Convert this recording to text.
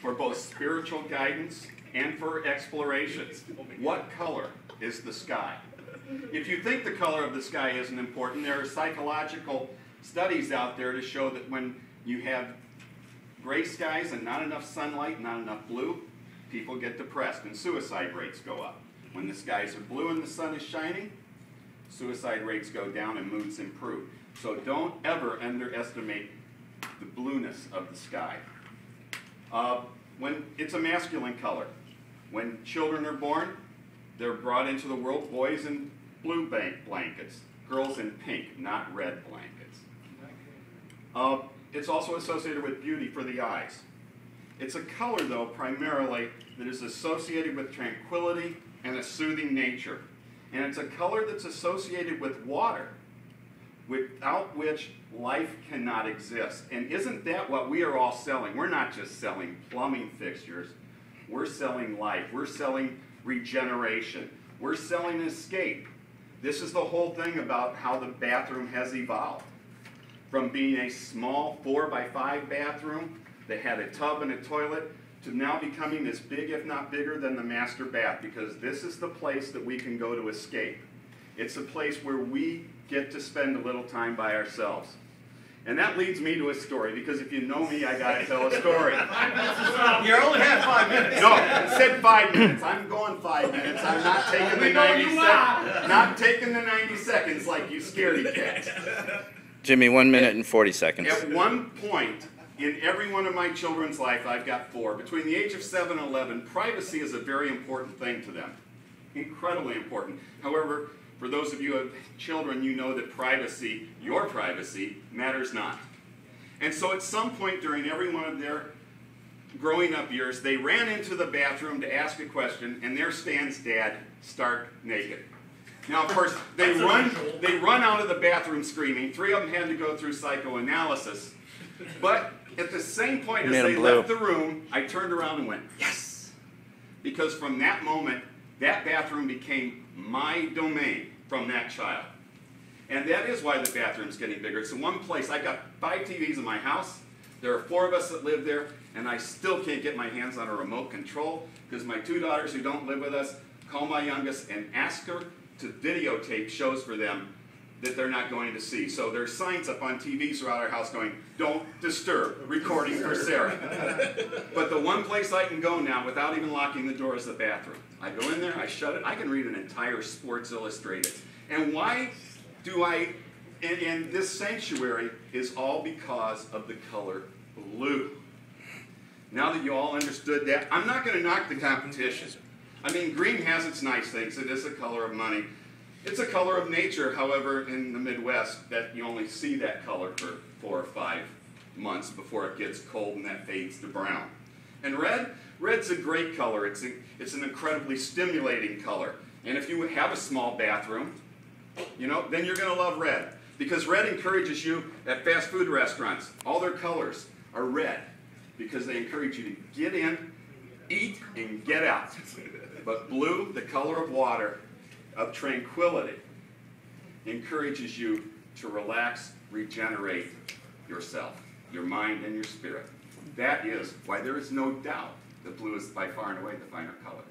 for both spiritual guidance and for exploration. What color is the sky? If you think the color of the sky isn't important, there are psychological studies out there to show that when you have gray skies and not enough sunlight, not enough blue, people get depressed and suicide rates go up. When the skies are blue and the sun is shining, suicide rates go down and moods improve. So don't ever underestimate the blueness of the sky. When it's a masculine color. When children are born, they're brought into the world, boys in blue blankets, girls in pink, not red blankets. It's also associated with beauty for the eyes. It's a color, though, primarily that is associated with tranquility and a soothing nature. And it's a color that's associated with water, without which life cannot exist. And isn't that what we are all selling? We're not just selling plumbing fixtures. We're selling life. We're selling regeneration. We're selling escape. This is the whole thing about how the bathroom has evolved. From being a small 4x5 bathroom that had a tub and a toilet to now becoming this big, if not bigger than the master bath, because this is the place that we can go to escape. It's a place where we get to spend a little time by ourselves. And that leads me to a story, because if you know me, I gotta tell a story. You only have 5 minutes. No, it said 5 minutes. I'm going 5 minutes. I'm not taking the 90 seconds. Not taking the 90 seconds like you scaredy cats. Jimmy, 1 minute and 40 seconds. At one point in every one of my children's life, I've got 4, between the age of 7 and 11, privacy is a very important thing to them. Incredibly important. However, for those of you who have children, you know that privacy, your privacy, matters not. And so at some point during every one of their growing up years, they ran into the bathroom to ask a question, and there stands Dad, stark naked. Now, of course, they run out of the bathroom screaming. 3 of them had to go through psychoanalysis. But at the same point as they left the room, I turned around and went, yes! Because from that moment, that bathroom became my domain from that child. And that is why the bathroom's getting bigger. It's the one place. I've got 5 TVs in my house. There are 4 of us that live there, and I still can't get my hands on a remote control because my 2 daughters who don't live with us call my youngest and ask her to videotape shows for them that they're not going to see. So there's signs up on TVs throughout our house going, don't disturb, recording for Sarah. But the one place I can go now without even locking the door is the bathroom. I go in there, I shut it, I can read an entire Sports Illustrated. And why do I, and this sanctuary is all because of the color blue. Now that you all understood that, I'm not going to knock the competition. I mean, green has its nice things. It is a color of money. It's a color of nature, however, in the Midwest, that you only see that color for 4 or 5 months before it gets cold and that fades to brown. And red's a great color. It's an incredibly stimulating color. And if you have a small bathroom, you know, then you're going to love red. Because red encourages you at fast food restaurants. All their colors are red because they encourage you to get in, eat, and get out. But blue, the color of water, of tranquility, encourages you to relax, regenerate yourself, your mind and your spirit. That is why there is no doubt that blue is by far and away the finer color.